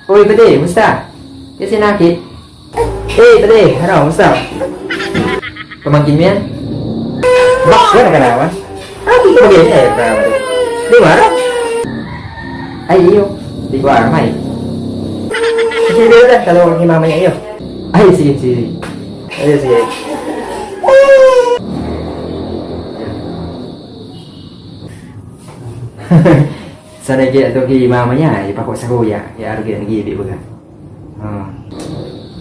Uy, pade, musta? Kasi nakit. Pade, ano, musta? Pamangkin mo yan? Bakit na kanawan? Hindi ko mag-iinay. Di ba? Ay, iyo. Di ko aramay. Sige, dito. Talawag ni mama niya iyo. Ay, sige. Ay, sige. Sana kaya ito kay mama niya, ipako sa kuya, kaya araw kaya nag-iibi ba ka?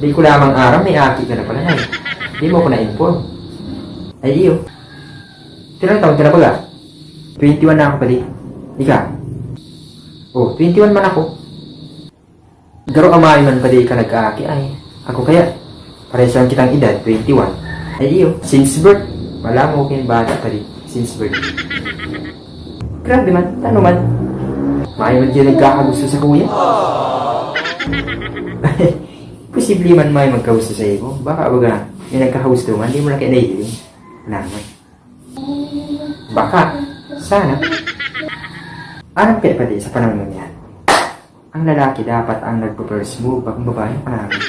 Di ko lamang araw, may aki ka na pala na. Di mo ko na-inform. Ay iyo. Tirang taon ka na ba ka? 21 na ako pali. Di ka? Oh, 21 man ako. Garo amay man pali ka nag-aaki ay. Ako kaya, paresan kitang edad, 21. Ay iyo, since birth. Wala mo kayong bata pali, since birth. Grabe man, ano man. May man dyan nagkakagusto sa kuya. Posible man may magkagusto sa iyo. Baka baga, may nagkakagusto man, hindi mo na kayo naiiling. Naman. Baka, sana. Anong kaya pati sa panahon mo yan? Ang lalaki dapat ang nagpo-first move pag babae pa namin.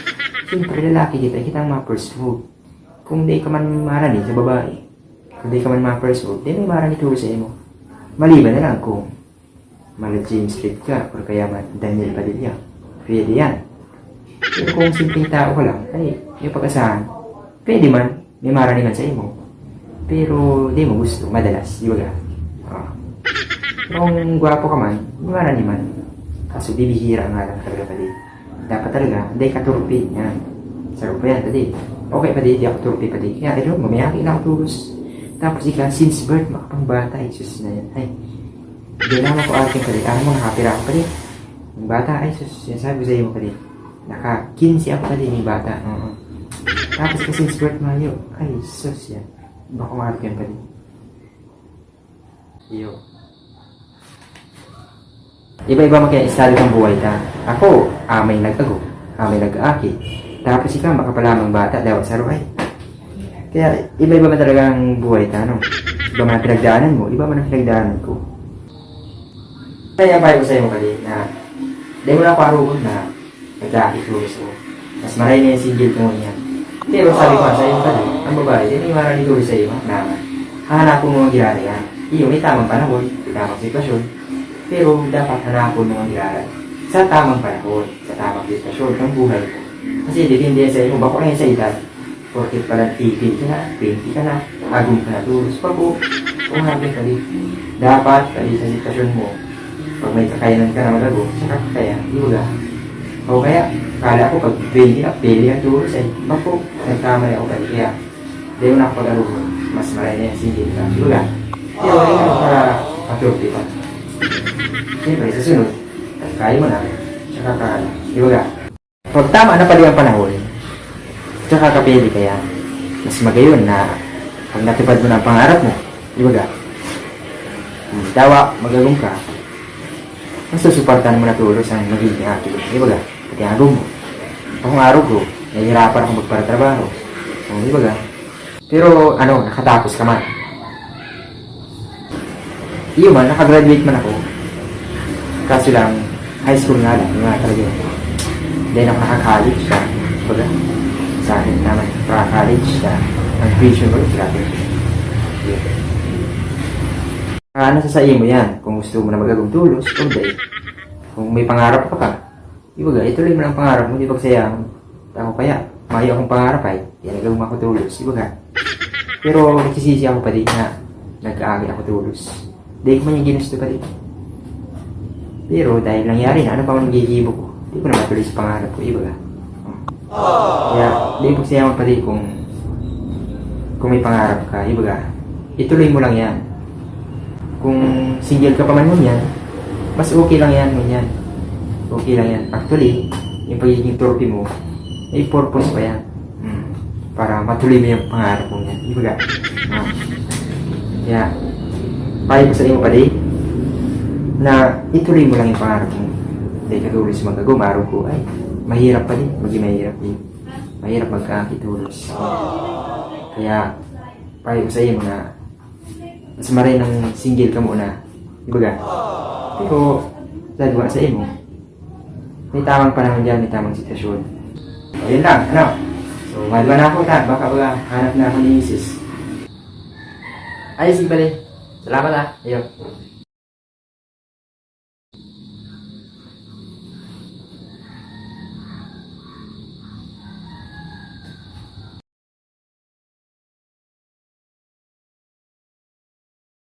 Siyempre lalaki kita ang ma-first move. Kung di ka man marani sa babae, kung di ka man ma-first move, di may marani turo sa iyo. Maliban na lang kung Mala James Reid ka or kaya man Daniel Padilla. Pwede yan. Pero kung simpleng tao ka lang, ay, yung pag-asahan, pwede man, may marani man sa imo. Pero di mo gusto, madalas, di ba ka? Kung gwapo ka man, may marani man. Kaso bibihira nga lang talaga pati. Dapat talaga, hindi ka turpi. Yan. Sarap pa yan pati. Okay pati, di ako turpi pati. Kaya ito, mamayaki lang tulus. Tapos ika, since birth, makapangbata, sus na yan. Ay, hindi naman ko aking pali. Alam mo, nakapira ako pali. Yung bata, ay sus, yan sabi sa iyo pali. Naka-15 ako pali, yung bata. Tapos ka since birth mayo, ay sus yan. Baka maharap yan pali. Iyo. Iba-iba mo kaya estado ng buhay ta. Ako, may nag-ago, may nag-aaki. Tapos ikaw, makapalamang bata, daw sa ruhay. Kaya, iba-iba man talaga ang buhay ta, no? Iba man ang pinagdaanan mo, iba man ang pinagdaanan ko. Kaya bayo ko sa'yo kali na dahil mo na ako arugon na nag-aakitulos ko. Mas maray na yung single ko niyan. Pero sabi ko sa'yo kali, ang babae, hindi marami tulos sa'yo, na hahanapon mo ang girara yan. Iyo, may tamang panahon, may tamang sitwasyon. Pero dapat hanapon mo ang girara sa tamang panahon, sa tamang sitwasyon ng buhay ko. Kasi depende yan sa'yo, kung bako na yan sa edad. Porkit pala 18 ka na, 20 ka na, agong ka na tulos. Kung hanggang kali, dapat kali sa sitwasyon mo, pag may kakayanan ka na magago, saka kaya, di ba? O kaya, kala ko pag 20 na, pili ang turos eh. Bako, nagkamali ako kali, kaya, di mo na ako pag-arugo, mas maray na yung single ka, di ba? Pero wala ka para maturti pa. Siyempre, sa sunod, kaya mo na, saka kaya, di ba? Pag tama na pali ang panahon, tsaka kapili kaya, mas magayon na pag natupad mo na ang pangarap mo, di ba? Dawa, magagong ka, mas susuportahan mo na tulos ang magiging akin, di ba? Pati ang agong mo. Akong araw ko, nahihirapan akong magparatrabaho. Di ba? Pero, nakatapos ka man. Iyo man, nakagraduate man ako. Kaso lang, high school nga lang, yung nga talaga yun. Then ako naka-college ka, di ba? Sa akin naman, para-college ka, ang tuition ko, grabe. Nasa sa iyo mo yan, kung gusto mo na magagong tulos, o dahil. Kung may pangarap ka pa, di ba ituloy mo lang pangarap mo, di ba sayang. Ako kaya, mayo akong pangarap ay, yan nagagong ako tulos, di ba? Pero nagsisisi ako pa din na nag-aagi ako tulos. Dahil ko man yung ginusto pa din. Pero dahil nangyari na, ano pa man nagigibo ko, di ko na matuloy sa pangarap ko, di ba? Kaya, di ko sayang pa din kung may pangarap ka, di ba? Ituloy mo lang yan. Kung single ka pa man mo yan, mas okay lang yan mo yan. Okay lang yan. Actually, yung pagiging trophy mo, may purpose pa yan. Para matuloy mo yung pangarap mo yan. Di ba? Kaya, payo ko sa iyo pa din, na ituloy mo lang yung pangarap mo. Dahil katuloy sa magagawa, araw ko, ay, mahirap pa din. Maging mahirap din. Mahirap magkakitulos. Kaya, payo ko sa iyo na mas maray ng single ka muna. Di ba? Pero, ladwa sa imo, May tamang panahon yan, may tamang sitwasyon. O, yun lang, ano? So, malwa na ako, ta. Baka ba, hanap na ako ni Isis. Ay, sige pala. Salamat, Ayun.